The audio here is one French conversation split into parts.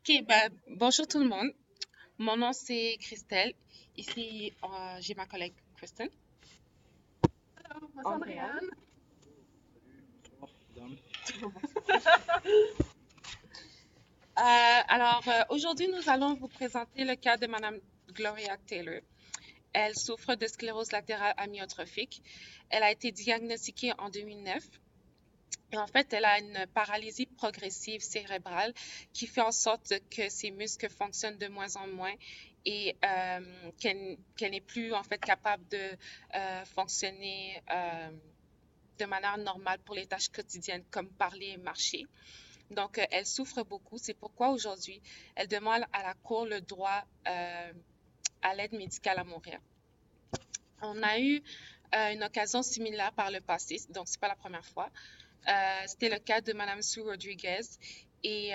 Ok, bonjour tout le monde. Mon nom c'est Christelle. Ici, j'ai ma collègue Kristen. Moi, c'est Andréane. Andréane. Aujourd'hui, nous allons vous présenter le cas de Madame Gloria Taylor. Elle souffre de sclérose latérale amyotrophique. Elle a été diagnostiquée en 2009. Et en fait, elle a une paralysie progressive cérébrale qui fait en sorte que ses muscles fonctionnent de moins en moins et qu'elle n'est plus en fait capable de fonctionner de manière normale pour les tâches quotidiennes comme parler et marcher. Donc, elle souffre beaucoup. C'est pourquoi aujourd'hui, elle demande à la Cour le droit à l'aide médicale à mourir. On a eu une occasion similaire par le passé, donc c'est pas la première fois. C'était le cas de Mme Sue Rodriguez et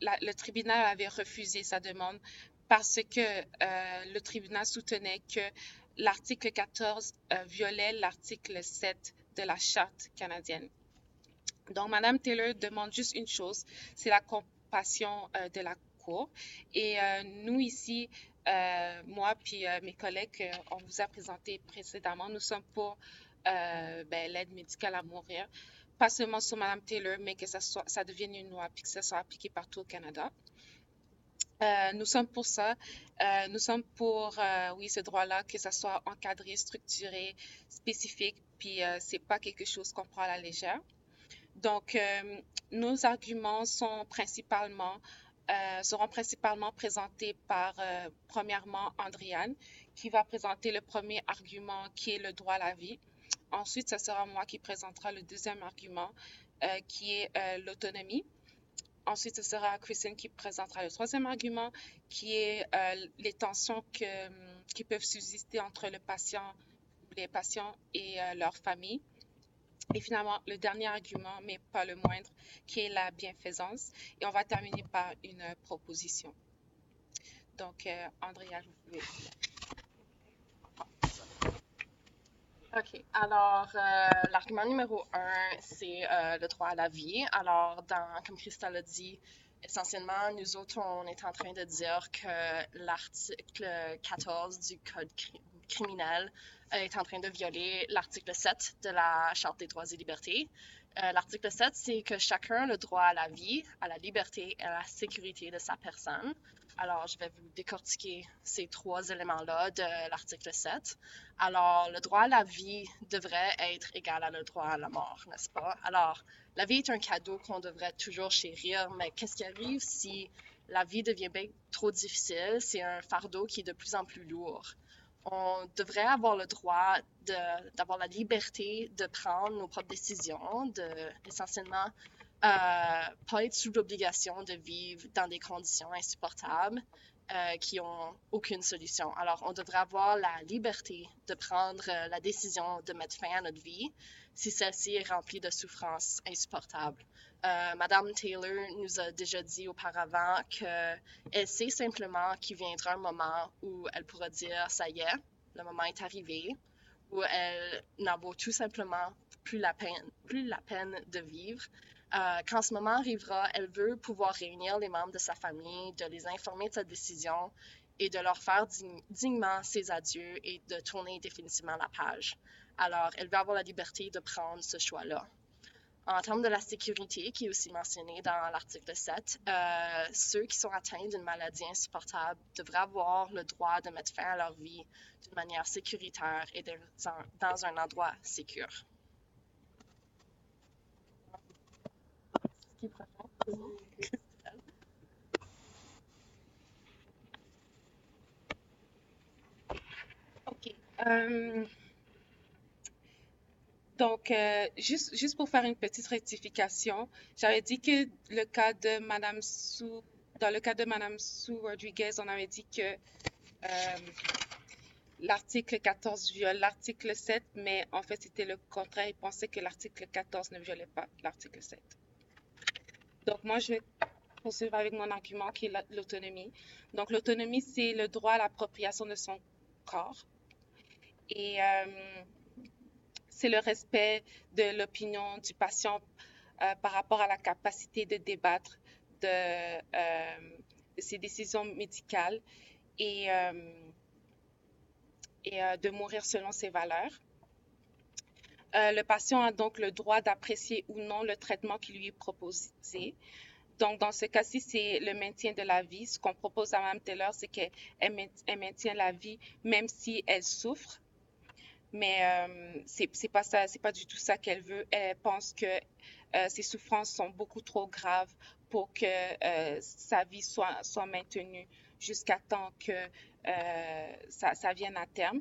le tribunal avait refusé sa demande parce que le tribunal soutenait que l'article 14 violait l'article 7 de la Charte canadienne. Donc, Mme Taylor demande juste une chose, c'est la compassion de la Cour. Et nous ici, moi puis mes collègues, on vous a présenté précédemment, nous sommes pour l'aide médicale à mourir, pas seulement sur Mme Taylor, mais que ça devienne une loi puis que ça soit appliqué partout au Canada. Nous sommes pour ça. Nous sommes pour, oui, ce droit-là, que ça soit encadré, structuré, spécifique, puis c'est pas quelque chose qu'on prend à la légère. Donc, nos arguments seront principalement présentés par, premièrement, Andréane, qui va présenter le premier argument qui est le droit à la vie. Ensuite, ce sera moi qui présentera le deuxième argument qui est l'autonomie. Ensuite, ce sera Christine qui présentera le troisième argument qui est les tensions qui peuvent subsister entre les patients et leur famille. Et finalement, le dernier argument, mais pas le moindre, qui est la bienfaisance. Et on va terminer par une proposition. Donc, Andrea, vous pouvez. OK. Alors, l'argument numéro un, c'est le droit à la vie. Alors, comme Christelle a dit, essentiellement, nous autres, on est en train de dire que l'article 14 du Code criminel est en train de violer l'article 7 de la Charte des droits et libertés. L'article 7, c'est que chacun a le droit à la vie, à la liberté et à la sécurité de sa personne. Alors, je vais vous décortiquer ces trois éléments-là de l'article 7. Alors, le droit à la vie devrait être égal à le droit à la mort, n'est-ce pas? Alors, la vie est un cadeau qu'on devrait toujours chérir, mais qu'est-ce qui arrive si la vie devient bien trop difficile? C'est un fardeau qui est de plus en plus lourd. On devrait avoir le droit d'avoir la liberté de prendre nos propres décisions, essentiellement pas être sous l'obligation de vivre dans des conditions insupportables qui ont aucune solution. Alors, on devrait avoir la liberté de prendre la décision de mettre fin à notre vie si celle-ci est remplie de souffrances insupportables. Madame Taylor nous a déjà dit auparavant qu'elle sait simplement qu'il viendra un moment où elle pourra dire ça y est, le moment est arrivé, où elle n'en vaut tout simplement plus la peine de vivre. Quand ce moment arrivera, elle veut pouvoir réunir les membres de sa famille, de les informer de sa décision et de leur faire dignement ses adieux et de tourner définitivement la page. Alors, elle veut avoir la liberté de prendre ce choix-là. En termes de la sécurité, qui est aussi mentionnée dans l'article 7, ceux qui sont atteints d'une maladie insupportable devraient avoir le droit de mettre fin à leur vie d'une manière sécuritaire et dans un endroit sécur. Qui préfère? OK. Donc, juste pour faire une petite rectification, j'avais dit que le cas de Madame Sue, dans le cas de Madame Sue Rodriguez, on avait dit que l'article 14 viole l'article 7, mais en fait, c'était le contraire. Ils pensaient que l'article 14 ne violait pas l'article 7. Donc, moi, je vais poursuivre avec mon argument qui est l'autonomie. Donc, l'autonomie, c'est le droit à l'appropriation de son corps. Et c'est le respect de l'opinion du patient par rapport à la capacité de débattre de ses décisions médicales et, de mourir selon ses valeurs. Le patient a donc le droit d'apprécier ou non le traitement qui lui est proposé. Donc, dans ce cas-ci, c'est le maintien de la vie. Ce qu'on propose à Mme Taylor, c'est qu'elle maintient la vie même si elle souffre. Mais c'est pas ça, c'est pas du tout ça qu'elle veut. Elle pense que ses souffrances sont beaucoup trop graves pour que sa vie soit maintenue jusqu'à temps que ça vienne à terme.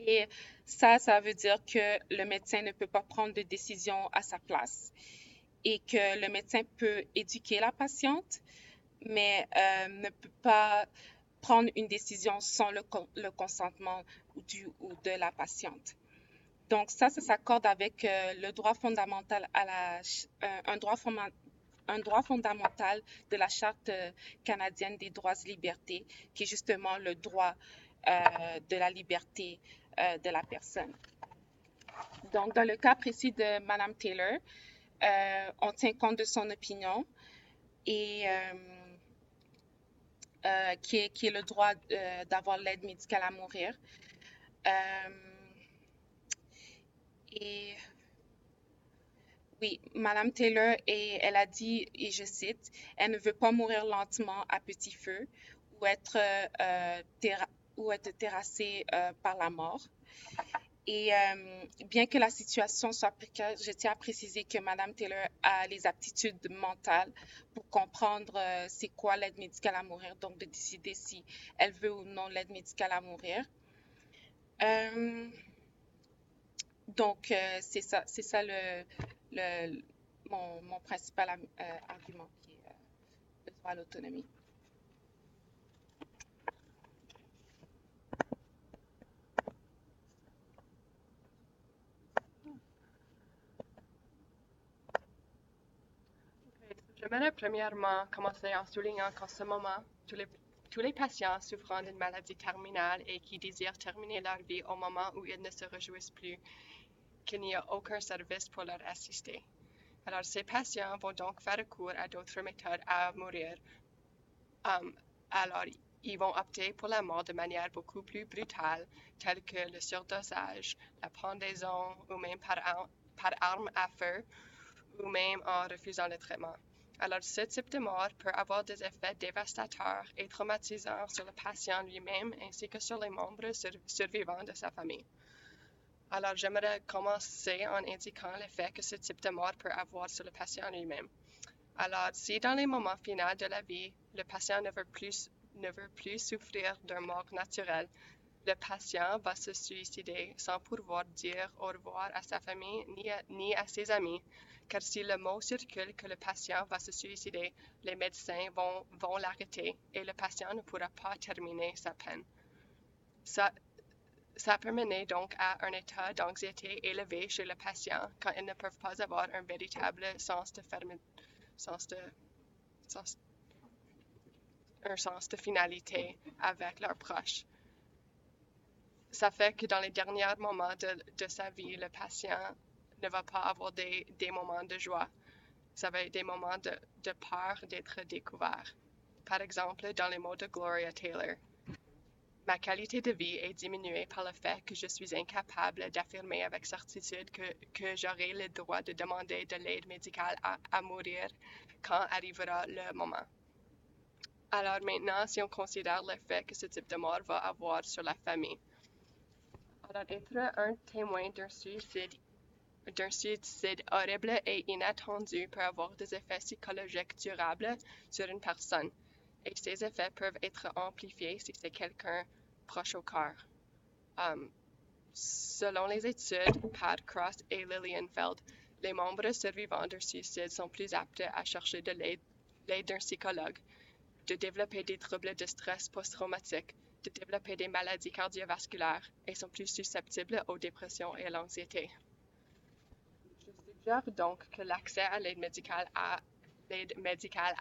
Et ça veut dire que le médecin ne peut pas prendre de décision à sa place et que le médecin peut éduquer la patiente, mais ne peut pas prendre une décision sans le consentement ou de la patiente. Donc ça s'accorde avec le droit fondamental un droit fondamental de la Charte canadienne des droits et libertés, qui est justement le droit de la liberté de la personne. Donc, dans le cas précis de Mme Taylor, on tient compte de son opinion et qui est le droit d'avoir l'aide médicale à mourir. Et oui, Mme Taylor, elle a dit, et je cite, elle ne veut pas mourir lentement à petit feu ou être terrassée par la mort. Et bien que la situation soit précaire, je tiens à préciser que Mme Taylor a les aptitudes mentales pour comprendre c'est quoi l'aide médicale à mourir, donc de décider si elle veut ou non l'aide médicale à mourir. Donc, c'est ça mon principal argument qui est le droit à l'autonomie. J'aimerais premièrement commencer en soulignant qu'en ce moment, tous les patients souffrant d'une maladie terminale et qui désirent terminer leur vie au moment où ils ne se réjouissent plus, qu'il n'y a aucun service pour leur assister. Alors, ces patients vont donc faire recours à d'autres méthodes à mourir. Alors, ils vont opter pour la mort de manière beaucoup plus brutale, telle que le surdosage, la pendaison, ou même par arme à feu, ou même en refusant le traitement. Alors, ce type de mort peut avoir des effets dévastateurs et traumatisants sur le patient lui-même ainsi que sur les membres survivants de sa famille. Alors, j'aimerais commencer en indiquant l'effet que ce type de mort peut avoir sur le patient lui-même. Alors, si dans les moments finaux de la vie, le patient ne veut plus souffrir d'une mort naturelle, le patient va se suicider sans pouvoir dire au revoir à sa famille ni à ses amis, car si le mot circule que le patient va se suicider, les médecins vont l'arrêter et le patient ne pourra pas terminer sa peine. Ça peut mener donc à un état d'anxiété élevé chez le patient quand ils ne peuvent pas avoir un véritable sens de finalité avec leurs proches. Ça fait que dans les derniers moments de sa vie, le patient ne va pas avoir des moments de joie. Ça va être des moments de peur d'être découvert. Par exemple, dans les mots de Gloria Taylor, « Ma qualité de vie est diminuée par le fait que je suis incapable d'affirmer avec certitude que j'aurai le droit de demander de l'aide médicale à mourir quand arrivera le moment. » Alors maintenant, si on considère l'effet que ce type de mort va avoir sur la famille. Alors, être un témoin d'un suicide horrible et inattendu peut avoir des effets psychologiques durables sur une personne, et ces effets peuvent être amplifiés si c'est quelqu'un proche au cœur. Selon les études par Cross et Lilienfeld, les membres survivants d'un suicide sont plus aptes à chercher de l'aide d'un psychologue, de développer des troubles de stress post-traumatique, de développer des maladies cardiovasculaires et sont plus susceptibles aux dépressions et à l'anxiété. Je suggère donc que l'accès à l'aide médicale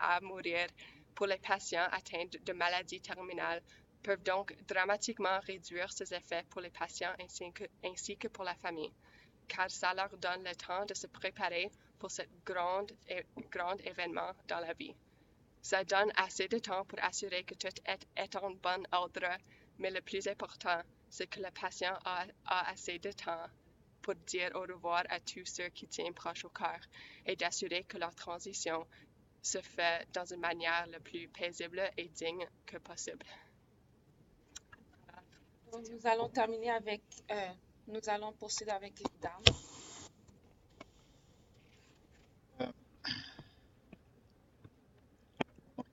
à mourir pour les patients atteints de maladies terminales peuvent donc dramatiquement réduire ces effets pour les patients ainsi que pour la famille, car ça leur donne le temps de se préparer pour ce grand événement dans la vie. Ça donne assez de temps pour assurer que tout est en bon ordre, mais le plus important, c'est que le patient a assez de temps pour dire au revoir à tous ceux qui tiennent proche au cœur et d'assurer que leur transition se fait dans une manière la plus paisible et digne que possible. Donc, nous allons terminer avec, nous allons poursuivre avec les dames.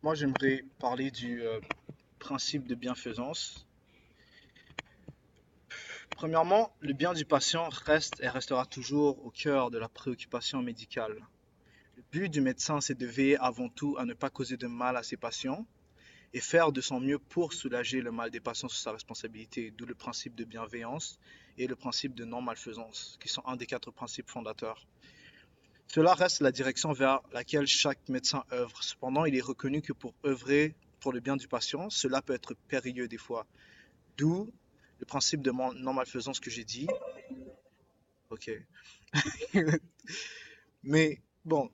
Moi, j'aimerais parler du principe de bienfaisance. Premièrement, le bien du patient reste et restera toujours au cœur de la préoccupation médicale. Le but du médecin, c'est de veiller avant tout à ne pas causer de mal à ses patients et faire de son mieux pour soulager le mal des patients sous sa responsabilité, d'où le principe de bienveillance et le principe de non-malfaisance, qui sont un des 4 principes fondateurs. Cela reste la direction vers laquelle chaque médecin œuvre. Cependant, il est reconnu que pour œuvrer pour le bien du patient, cela peut être périlleux des fois. D'où le principe de non-malfaisance que j'ai dit. Ok. Mais bon,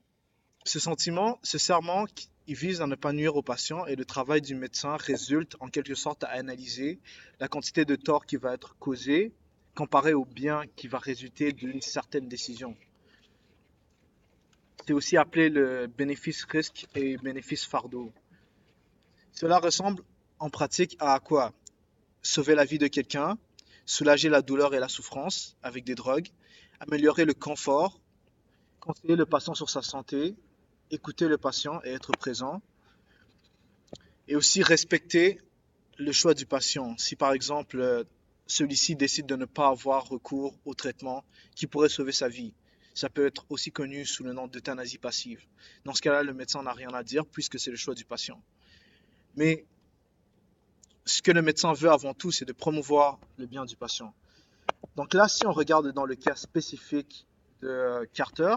ce serment, il vise à ne pas nuire au patient et le travail du médecin résulte en quelque sorte à analyser la quantité de tort qui va être causé comparé au bien qui va résulter d'une certaine décision. C'est aussi appelé le bénéfice-risque et bénéfice-fardeau. Cela ressemble en pratique à quoi? Sauver la vie de quelqu'un, soulager la douleur et la souffrance avec des drogues, améliorer le confort, conseiller le patient sur sa santé, écouter le patient et être présent, et aussi respecter le choix du patient. Si par exemple celui-ci décide de ne pas avoir recours au traitement qui pourrait sauver sa vie, ça peut être aussi connu sous le nom d'euthanasie passive. Dans ce cas-là, le médecin n'a rien à dire puisque c'est le choix du patient. Mais ce que le médecin veut avant tout, c'est de promouvoir le bien du patient. Donc là, si on regarde dans le cas spécifique de Carter,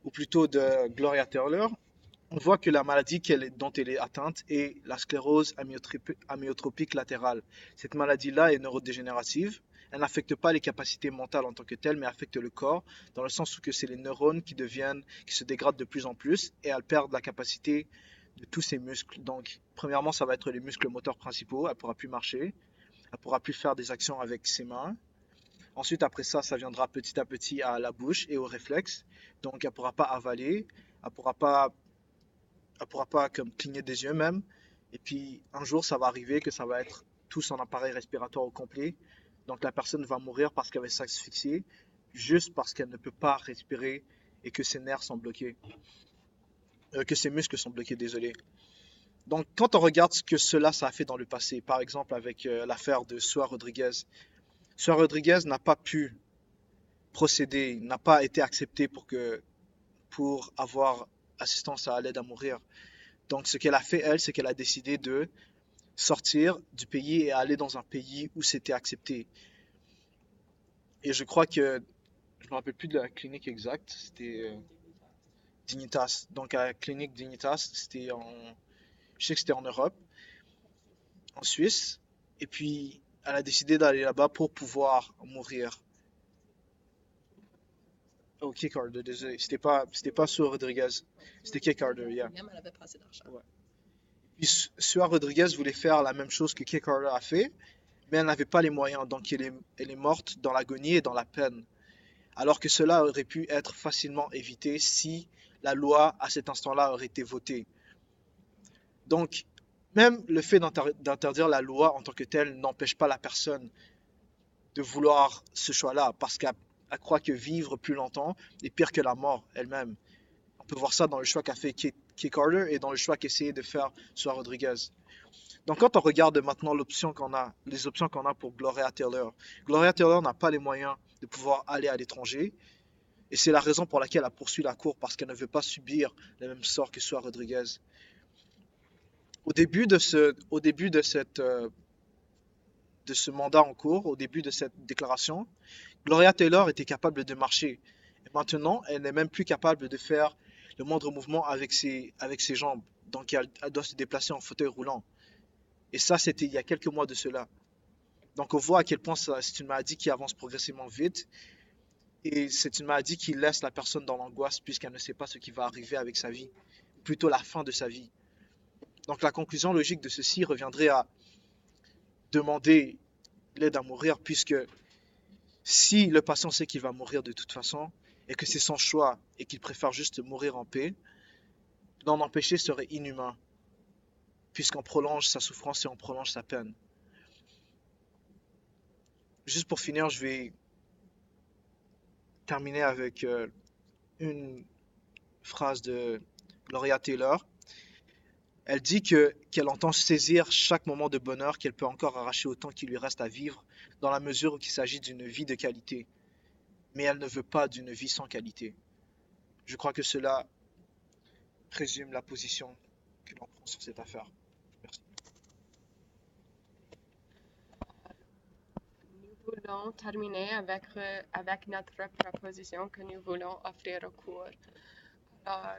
ou plutôt de Gloria Taylor, on voit que la maladie dont elle est atteinte est la sclérose amyotropique latérale. Cette maladie-là est neurodégénérative. Elle n'affecte pas les capacités mentales en tant que telles, mais affecte le corps, dans le sens où c'est les neurones qui se dégradent de plus en plus, et elles perdent la capacité de tous ses muscles. Donc, premièrement, ça va être les muscles moteurs principaux. Elle ne pourra plus marcher. Elle ne pourra plus faire des actions avec ses mains. Ensuite, après ça, ça viendra petit à petit à la bouche et aux réflexes. Donc, elle ne pourra pas avaler. Elle ne pourra pas comme cligner des yeux même. Et puis, un jour, ça va arriver que ça va être tout son appareil respiratoire au complet. Donc, la personne va mourir parce qu'elle va s'asphyxier, juste parce qu'elle ne peut pas respirer et que ses nerfs sont bloqués. Que ses muscles sont bloqués, désolé. Donc, quand on regarde ce que ça a fait dans le passé, par exemple avec l'affaire de Sua Rodriguez, Sua Rodriguez n'a pas pu procéder, n'a pas été accepté pour avoir assistance à l'aide à mourir. Donc, ce qu'elle a fait, elle, c'est qu'elle a décidé de sortir du pays et aller dans un pays où c'était accepté. Et je crois que, je me rappelle plus de la clinique exacte, c'était Dignitas. Donc, à la clinique Dignitas, je sais que c'était en Europe, en Suisse. Et puis, elle a décidé d'aller là-bas pour pouvoir mourir. Oh, Kay Carter, désolé. C'était pas Sua Rodriguez. C'était Kay Carter, yeah. Même elle avait pas assez d'argent. Ouais. Puis Sua Rodriguez voulait faire la même chose que Kay Carter a fait, mais elle n'avait pas les moyens. Donc, elle est morte dans l'agonie et dans la peine. Alors que cela aurait pu être facilement évité si la loi, à cet instant-là, aurait été votée. Donc, même le fait d'interdire la loi en tant que telle n'empêche pas la personne de vouloir ce choix-là, parce qu'elle croit que vivre plus longtemps est pire que la mort elle-même. On peut voir ça dans le choix qu'a fait Kay Carter et dans le choix qu'essayait de faire Sua Rodriguez. Donc quand on regarde maintenant les options qu'on a pour Gloria Taylor n'a pas les moyens de pouvoir aller à l'étranger, et c'est la raison pour laquelle elle poursuit la cour, parce qu'elle ne veut pas subir le même sort que Sua Rodriguez. Au début de ce mandat en cours, au début de cette déclaration, Gloria Taylor était capable de marcher. Et maintenant, elle n'est même plus capable de faire le moindre mouvement avec ses jambes. Donc, elle doit se déplacer en fauteuil roulant. Et ça, c'était il y a quelques mois de cela. Donc, on voit à quel point c'est une maladie qui avance progressivement vite. Et c'est une maladie qui laisse la personne dans l'angoisse puisqu'elle ne sait pas ce qui va arriver avec sa vie, plutôt la fin de sa vie. Donc la conclusion logique de ceci reviendrait à demander l'aide à mourir, puisque si le patient sait qu'il va mourir de toute façon et que c'est son choix et qu'il préfère juste mourir en paix, l'en empêcher serait inhumain, puisqu'on prolonge sa souffrance et on prolonge sa peine. Juste pour finir, je vais terminer avec une phrase de Gloria Taylor. Elle dit qu'elle entend saisir chaque moment de bonheur qu'elle peut encore arracher au temps qui lui reste à vivre, dans la mesure où il s'agit d'une vie de qualité. Mais elle ne veut pas d'une vie sans qualité. Je crois que cela résume la position que l'on prend sur cette affaire. Merci. Nous voulons terminer avec notre proposition que nous voulons offrir au cours. Alors,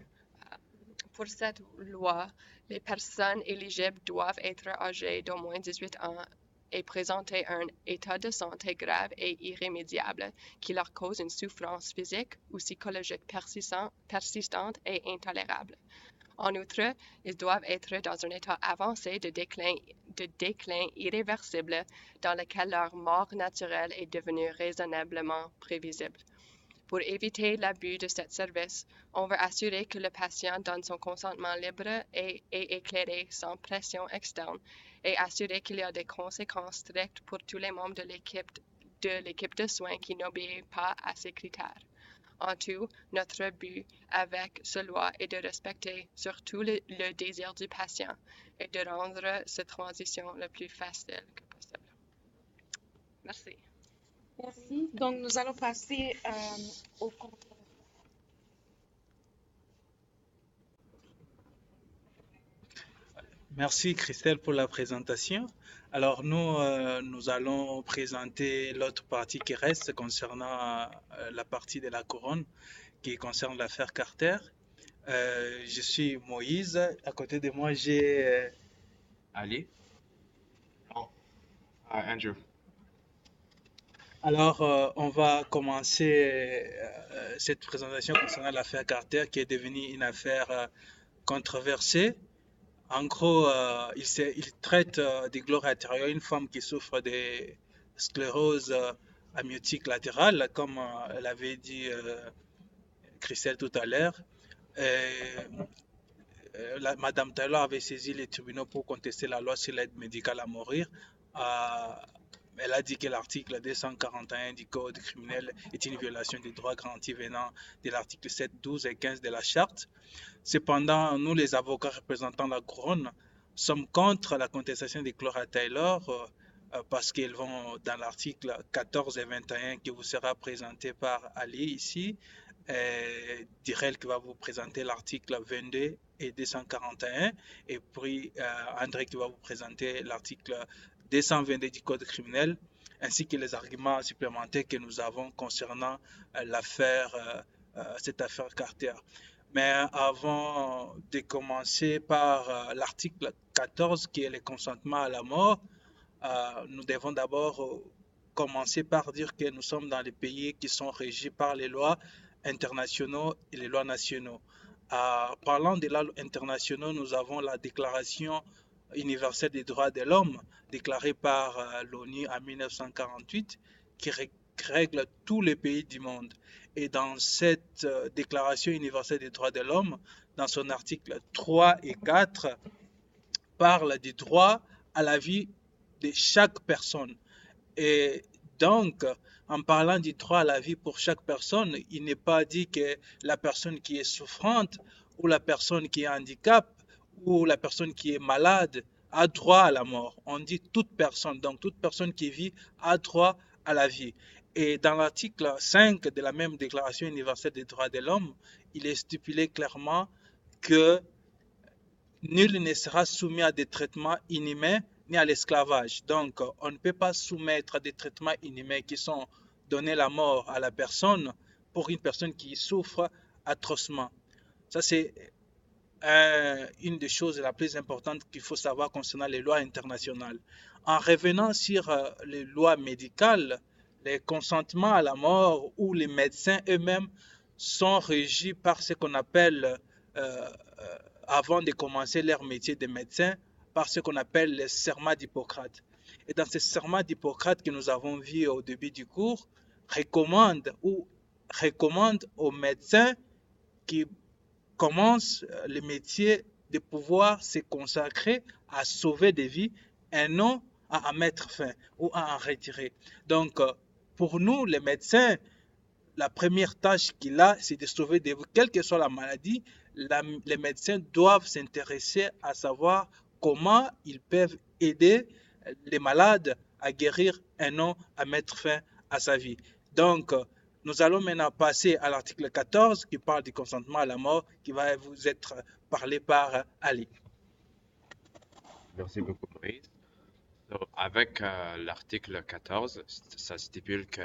pour cette loi, les personnes éligibles doivent être âgées d'au moins 18 ans et présenter un état de santé grave et irrémédiable qui leur cause une souffrance physique ou psychologique persistante et intolérable. En outre, ils doivent être dans un état avancé de déclin irréversible dans lequel leur mort naturelle est devenue raisonnablement prévisible. Pour éviter l'abus de ce service, on veut assurer que le patient donne son consentement libre et éclairé sans pression externe et assurer qu'il y a des conséquences strictes pour tous les membres de l'équipe de soins qui n'obéissent pas à ces critères. En tout, notre but avec ce loi est de respecter surtout le désir du patient et de rendre cette transition le plus facile que possible. Merci. Merci. Donc, nous allons passer au compte. Merci Christelle pour la présentation. Alors nous allons présenter l'autre partie qui reste concernant la partie de la couronne qui concerne l'affaire Carter. Je suis Moïse. À côté de moi, j'ai Ali? Oh, Andrew. Alors, on va commencer cette présentation concernant l'affaire Carter qui est devenue une affaire controversée. En gros, il traite de Gloria Taylor, une femme qui souffre de sclérose amyottique latérale, comme elle avait dit Christelle tout à l'heure. Madame Taylor avait saisi les tribunaux pour contester la loi sur l'aide médicale à mourir. Elle a dit que l'article 241 du Code criminel est une violation des droits garantis venant de l'article 7, 12 et 15 de la Charte. Cependant, nous, les avocats représentant la couronne, sommes contre la contestation de Gloria Taylor parce qu'ils vont dans l'article 14 et 21 qui vous sera présenté par Ali ici, Direl qui va vous présenter l'article 22 et 241, et puis André qui va vous présenter l'article 222 du Code criminel, ainsi que les arguments supplémentaires que nous avons concernant cette affaire Carter. Mais avant de commencer par l'article 14 qui est le consentement à la mort, nous devons d'abord commencer par dire que nous sommes dans les pays qui sont régis par les lois internationaux et les lois nationaux. Parlant des lois internationaux, nous avons la Déclaration universelle des droits de l'homme déclarée par l'ONU en 1948 qui règle tous les pays du monde. Et dans cette Déclaration universelle des droits de l'homme, dans son article 3 et 4, parle du droit à la vie de chaque personne. Et donc, en parlant du droit à la vie pour chaque personne, il n'est pas dit que la personne qui est souffrante ou la personne qui est handicap ou la personne qui est malade a droit à la mort. On dit toute personne. Donc, toute personne qui vit a droit à la vie. Et dans l'article 5 de la même Déclaration universelle des droits de l'homme, il est stipulé clairement que nul ne sera soumis à des traitements inhumains ni à l'esclavage. Donc, on ne peut pas soumettre à des traitements inhumains qui sont donner la mort à la personne pour une personne qui souffre atrocement. Ça, c'est une des choses les plus importantes qu'il faut savoir concernant les lois internationales. En revenant sur les lois médicales, les consentements à la mort où les médecins eux-mêmes sont régis par ce qu'on appelle, euh, avant de commencer leur métier de médecin, par ce qu'on appelle le serment d'Hippocrate. Et dans ce serment d'Hippocrate que nous avons vu au début du cours, recommande aux médecins qui commencent le métier de pouvoir se consacrer à sauver des vies et non à en mettre fin ou à en retirer. Donc, pour nous, les médecins, la première tâche qu'il a, c'est de sauver des vies. Quelle que soit la maladie, les médecins doivent s'intéresser à savoir comment ils peuvent aider les malades à guérir et non à mettre fin à sa vie. Donc, nous allons maintenant passer à l'article 14 qui parle du consentement à la mort, qui va vous être parlé par Ali. Merci beaucoup, Moïse. Avec l'article 14, ça stipule que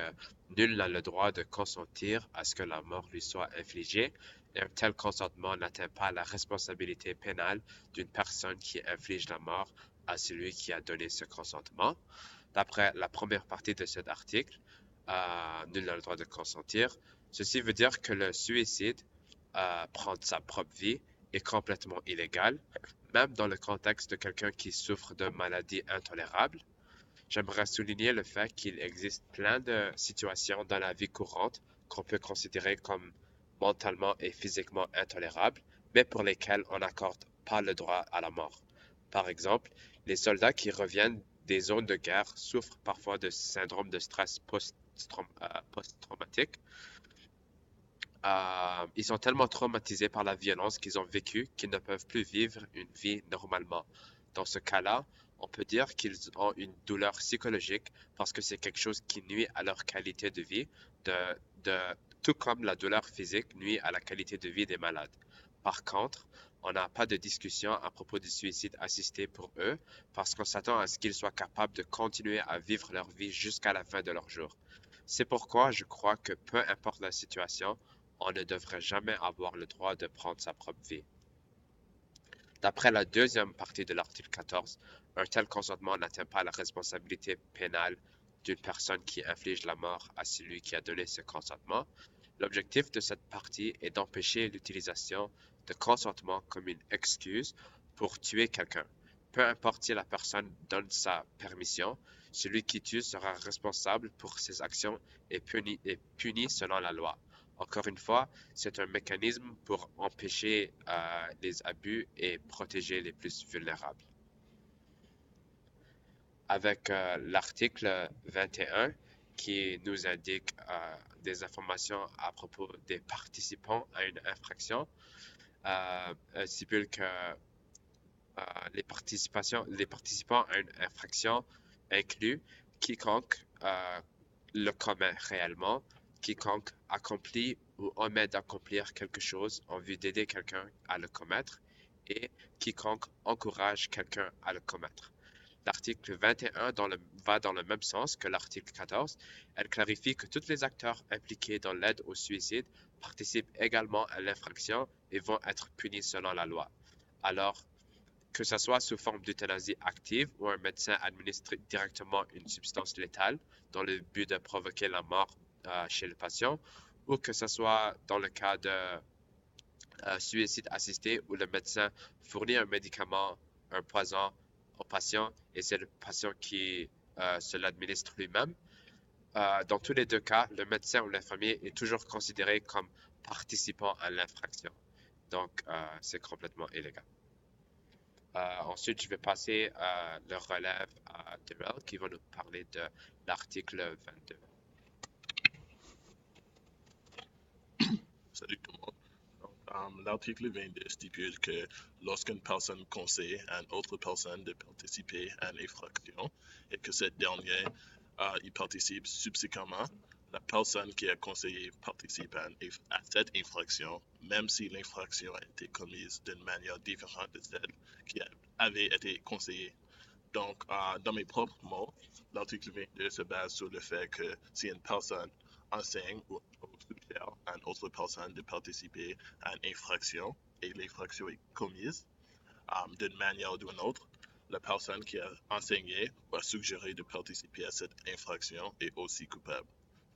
nul n'a le droit de consentir à ce que la mort lui soit infligée, et un tel consentement n'atteint pas la responsabilité pénale d'une personne qui inflige la mort à celui qui a donné ce consentement. D'après la première partie de cet article, nul n'a le droit de consentir. Ceci veut dire que le suicide, prendre sa propre vie, est complètement illégal, même dans le contexte de quelqu'un qui souffre de maladies intolérables. J'aimerais souligner le fait qu'il existe plein de situations dans la vie courante qu'on peut considérer comme mentalement et physiquement intolérables, mais pour lesquelles on n'accorde pas le droit à la mort. Par exemple, les soldats qui reviennent des zones de guerre souffrent parfois de syndrome de stress post-traumatique. Ils sont tellement traumatisés par la violence qu'ils ont vécue qu'ils ne peuvent plus vivre une vie normalement. Dans ce cas-là, on peut dire qu'ils ont une douleur psychologique parce que c'est quelque chose qui nuit à leur qualité de vie, tout comme la douleur physique nuit à la qualité de vie des malades. Par contre, on n'a pas de discussion à propos du suicide assisté pour eux parce qu'on s'attend à ce qu'ils soient capables de continuer à vivre leur vie jusqu'à la fin de leur jour. C'est pourquoi je crois que peu importe la situation, on ne devrait jamais avoir le droit de prendre sa propre vie. D'après la deuxième partie de l'article 14, un tel consentement n'atteint pas la responsabilité pénale d'une personne qui inflige la mort à celui qui a donné ce consentement. L'objectif de cette partie est d'empêcher l'utilisation de consentement comme une excuse pour tuer quelqu'un. Peu importe si la personne donne sa permission, celui qui tue sera responsable pour ses actions et puni selon la loi. Encore une fois, c'est un mécanisme pour empêcher les abus et protéger les plus vulnérables. Avec l'article 21 qui nous indique des informations à propos des participants à une infraction, stipule que les participants à une infraction incluent quiconque le commet réellement, quiconque accomplit ou omet d'accomplir quelque chose en vue d'aider quelqu'un à le commettre et quiconque encourage quelqu'un à le commettre. L'article 21 va dans le même sens que l'article 14. Elle clarifie que tous les acteurs impliqués dans l'aide au suicide participent également à l'infraction et vont être punis selon la loi. Alors, que ce soit sous forme d'euthanasie active ou un médecin administre directement une substance létale dans le but de provoquer la mort chez le patient, ou que ce soit dans le cas de suicide assisté où le médecin fournit un médicament, un poison au patient et c'est le patient qui se l'administre lui-même. Dans tous les deux cas, le médecin ou l'infirmier est toujours considéré comme participant à l'infraction. Donc, c'est complètement illégal. Ensuite, je vais passer le relève à Darrell qui va nous parler de l'article 22. Salut tout le monde. Donc, l'article 22 stipule que lorsqu'une personne conseille à une autre personne de participer à une infraction et que cette dernière y participe subséquemment, la personne qui a conseillé participe à cette infraction, même si l'infraction a été commise d'une manière différente de celle qui avait été conseillée. Donc, dans mes propres mots, l'article 22 se base sur le fait que si une personne enseigne ou suggère à une autre personne de participer à une infraction et l'infraction est commise d'une manière ou d'une autre, la personne qui a enseigné ou a suggéré de participer à cette infraction est aussi coupable.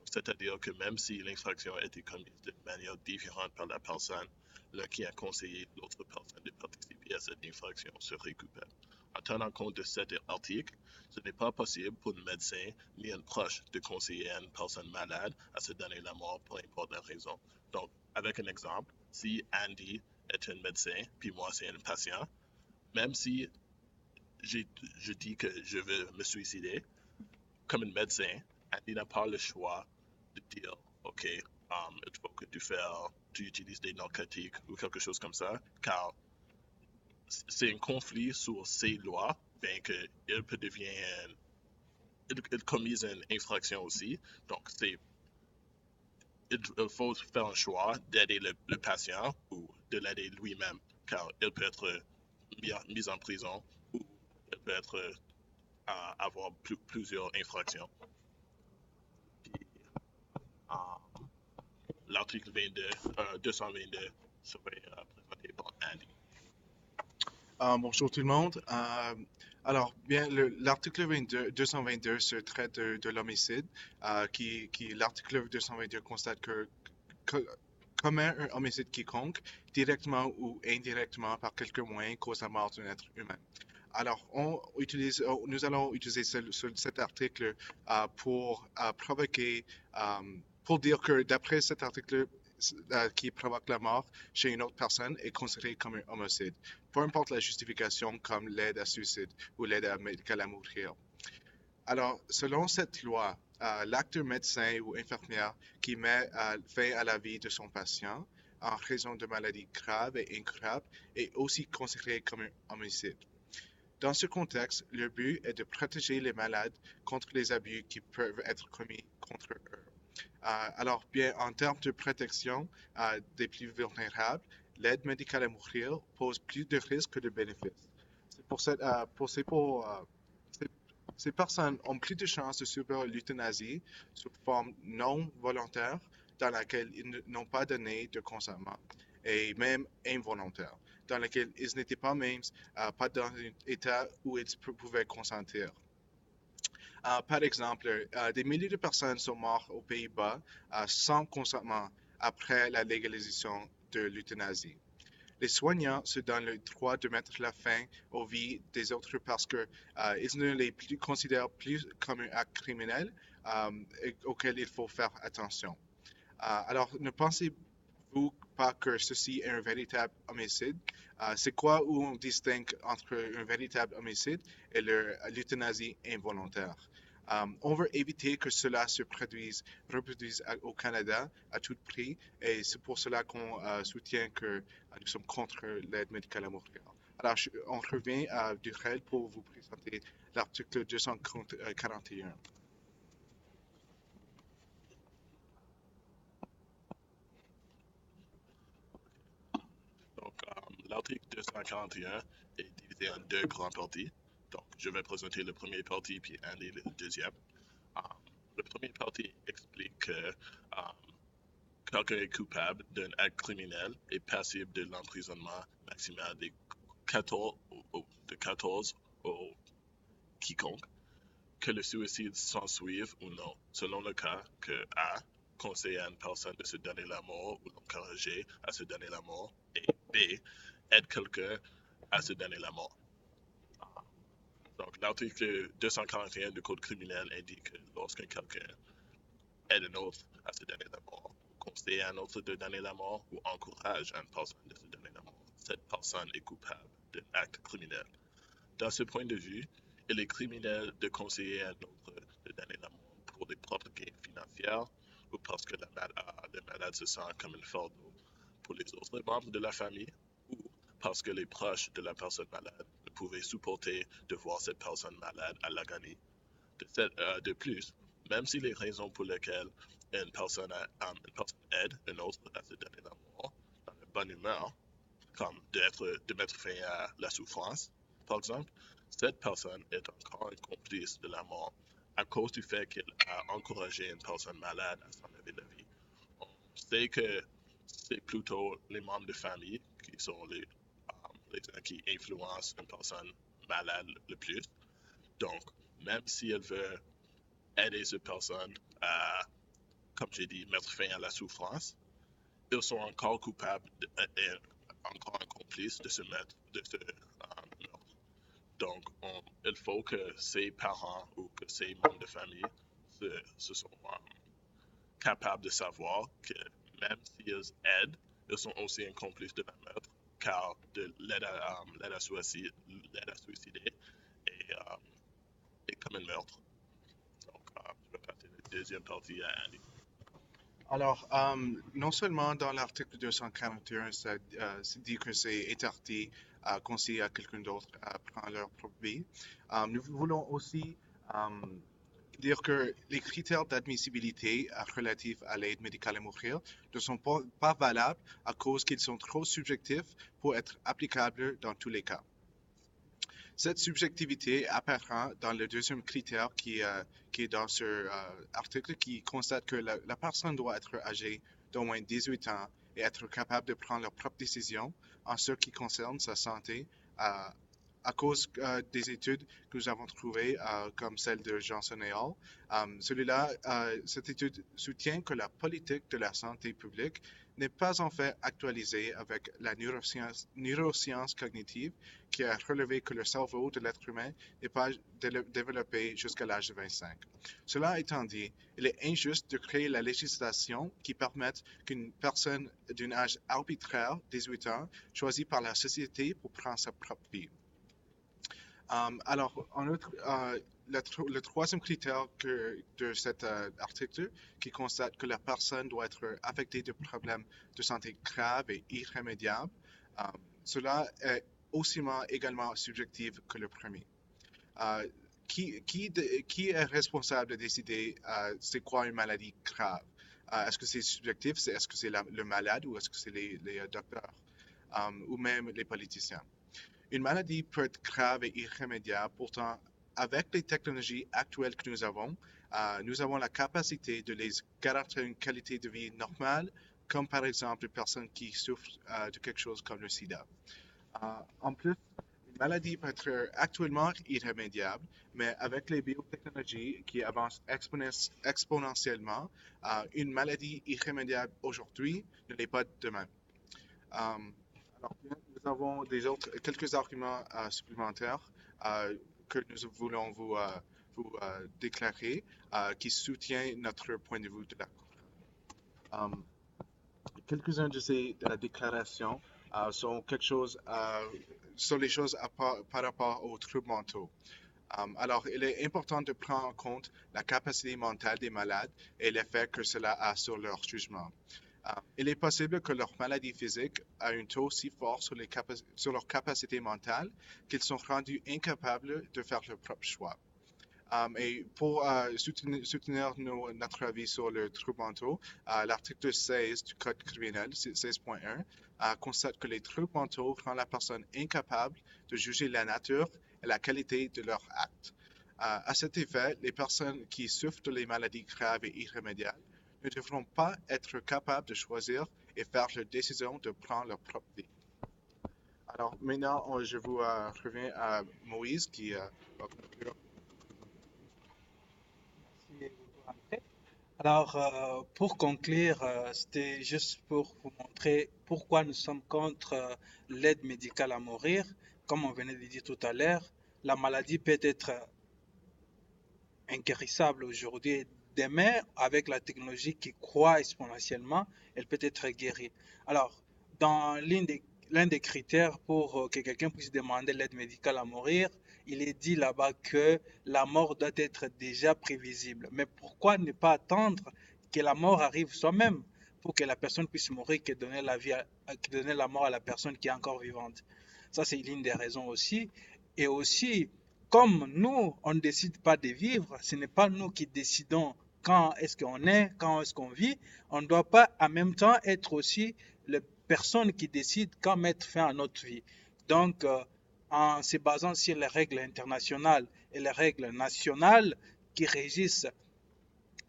C'est-à-dire que même si l'infraction a été commise de manière différente par la personne, l'un qui a conseillé l'autre personne de participer à cette infraction serait coupable. En tenant compte de cet article, ce n'est pas possible pour un médecin ni un proche de conseiller à une personne malade à se donner la mort, peu importe la raison. Donc, avec un exemple, si Andy est un médecin, puis moi c'est un patient, même si je dis que je veux me suicider, comme un médecin, Andy n'a pas le choix de dire, OK, il faut que tu utilises des narcotiques ou quelque chose comme ça, car c'est un conflit sur ces lois, bien qu'il peut devenir, il commise une infraction aussi. Donc, il faut faire un choix d'aider le patient ou de l'aider lui-même, car il peut être mis en prison ou il peut être avoir plusieurs infractions. Puis, l'article 222 serait présenté par Andy. Bonjour tout le monde. Alors, bien, l'article 222 se traite de l'homicide, l'article 222 constate que commet un homicide quiconque, directement ou indirectement par quelque moyen, cause la mort d'un être humain. Alors, nous allons utiliser cet article pour provoquer, pour dire que d'après cet article qui provoque la mort chez une autre personne est considéré comme un homicide, peu importe la justification comme l'aide à suicide ou l'aide médicale à mourir. Alors, selon cette loi, l'acte médecin ou infirmière qui met fin à la vie de son patient en raison de maladies graves et incurables est aussi considéré comme un homicide. Dans ce contexte, le but est de protéger les malades contre les abus qui peuvent être commis contre eux. Alors, bien, en termes de protection des plus vulnérables, l'aide médicale à mourir pose plus de risques que de bénéfices. Ces personnes ont plus de chances de subir l'euthanasie sous forme non volontaire dans laquelle ils n'ont pas donné de consentement et même involontaire, dans laquelle ils n'étaient pas même pas dans un état où ils pouvaient consentir. Par exemple, des milliers de personnes sont mortes aux Pays-Bas sans consentement après la légalisation de l'euthanasie. Les soignants se donnent le droit de mettre la fin aux vies des autres parce qu'ils ne les considèrent plus comme un acte criminel auquel il faut faire attention. Alors, ne pensez-vous pas que ceci est un véritable homicide? C'est quoi où on distingue entre un véritable homicide et l'euthanasie involontaire? On veut éviter que cela se reproduise au Canada à tout prix et c'est pour cela qu'on soutient que nous sommes contre l'aide médicale à mourir. Alors, on revient à Durel pour vous présenter l'article 241. Donc, l'article 241 est divisé en deux grandes parties. Donc, je vais présenter le premier partie, puis Andy le deuxième. Le premier partie explique que quelqu'un est coupable d'un acte criminel et passible de l'emprisonnement maximal de 14 au quiconque, que le suicide s'ensuive ou non, selon le cas que A. conseille à une personne de se donner la mort ou l'encourager à se donner la mort, et B. aide quelqu'un à se donner la mort. Donc, l'article 241 du Code criminel indique que lorsque quelqu'un aide un autre à se donner la mort, conseille à un autre de donner la mort ou encourage une personne de se donner la mort, cette personne est coupable d'un acte criminel. Dans ce point de vue, il est criminel de conseiller à un autre de donner la mort pour des propres gains financiers ou parce que le malade se sent comme un fardeau pour les autres membres de la famille ou parce que les proches de la personne malade ne pouvaient supporter de voir cette personne malade à l'agonie. De plus, même si les raisons pour lesquelles une personne aide un autre à se donner la mort dans la bonne humeur, comme de mettre fin à la souffrance, par exemple, cette personne est encore un complice de la mort à cause du fait qu'elle a encouragé une personne malade à s'enlever la vie. On sait que c'est plutôt les membres de famille qui sont les gens qui influencent une personne malade le plus. Donc, même si elle veut aider cette personne à, comme j'ai dit, mettre fin à la souffrance, ils sont encore coupables et encore un complice de ce meurtre. Donc, il faut que ses parents ou que ses membres de famille se sont capables de savoir que même s'ils aident, ils sont aussi un complice de la meurtre, car de l'aide à suicider est comme un meurtre. Donc, je vais passer la deuxième partie à Andy. Alors, non seulement dans l'article 241, ça dit que c'est interdit à conseiller à quelqu'un d'autre à prendre leur propre vie, nous voulons aussi dire que les critères d'admissibilité relatifs à l'aide médicale à mourir ne sont pas valables à cause qu'ils sont trop subjectifs pour être applicables dans tous les cas. Cette subjectivité apparaît dans le deuxième critère qui est dans ce article, qui constate que la personne doit être âgée d'au moins 18 ans et être capable de prendre leurs propres décisions en ce qui concerne sa santé à cause des études que nous avons trouvées, comme celle de Johnson et Hall. Cette étude soutient que la politique de la santé publique n'est pas en fait actualisée avec la neuroscience cognitive, qui a relevé que le cerveau de l'être humain n'est pas développé jusqu'à l'âge de 25. Cela étant dit, il est injuste de créer la législation qui permette qu'une personne d'un âge arbitraire, 18 ans, choisie par la société pour prendre sa propre vie. Alors, en outre, le troisième critère de cet article, qui constate que la personne doit être affectée de problèmes de santé graves et irrémédiables, cela est également subjectif que le premier. Qui est responsable de décider c'est quoi une maladie grave? Est-ce que c'est subjectif? Est-ce que c'est le malade ou est-ce que c'est les docteurs ou même les politiciens? Une maladie peut être grave et irrémédiable, pourtant, avec les technologies actuelles que nous avons la capacité de les garantir une qualité de vie normale, comme par exemple une personne qui souffre de quelque chose comme le sida. En plus, une maladie peut être actuellement irrémédiable, mais avec les biotechnologies qui avancent exponentiellement, une maladie irrémédiable aujourd'hui ne l'est pas demain. Alors, nous avons quelques arguments supplémentaires que nous voulons vous déclarer qui soutiennent notre point de vue de la Cour. Quelques-uns de la déclaration sont les choses par rapport aux troubles mentaux. Alors, il est important de prendre en compte la capacité mentale des malades et l'effet que cela a sur leur jugement. Il est possible que leur maladie physique a un taux si fort sur leur capacité mentale qu'ils sont rendus incapables de faire leur propre choix. Et pour soutenir notre avis sur le trouble mentaux, l'article 16 du Code criminel, 16.1, constate que les troubles mentaux rendent la personne incapable de juger la nature et la qualité de leurs actes. À cet effet, les personnes qui souffrent de les maladies graves et irrémédiables ne devront pas être capables de choisir et faire la décision de prendre leur propre vie. Alors maintenant, je vous reviens à Moïse qui va conclure. Alors, pour conclure, c'était juste pour vous montrer pourquoi nous sommes contre l'aide médicale à mourir. Comme on venait de dire tout à l'heure, la maladie peut être inguérissable aujourd'hui. Demain, avec la technologie qui croît exponentiellement, elle peut être guérie. Alors, dans l'un des critères pour que quelqu'un puisse demander l'aide médicale à mourir, il est dit là-bas que la mort doit être déjà prévisible. Mais pourquoi ne pas attendre que la mort arrive soi-même pour que la personne puisse mourir, que donner la mort à la personne qui est encore vivante? Ça, c'est l'une des raisons aussi. Et aussi, comme nous, on ne décide pas de vivre, ce n'est pas nous qui décidons quand est-ce qu'on est, quand est-ce qu'on vit. On ne doit pas en même temps être aussi les personnes qui décident quand mettre fin à notre vie. Donc, en se basant sur les règles internationales et les règles nationales qui régissent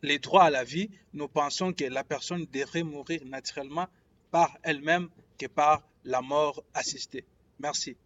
les droits à la vie, nous pensons que la personne devrait mourir naturellement par elle-même que par la mort assistée. Merci.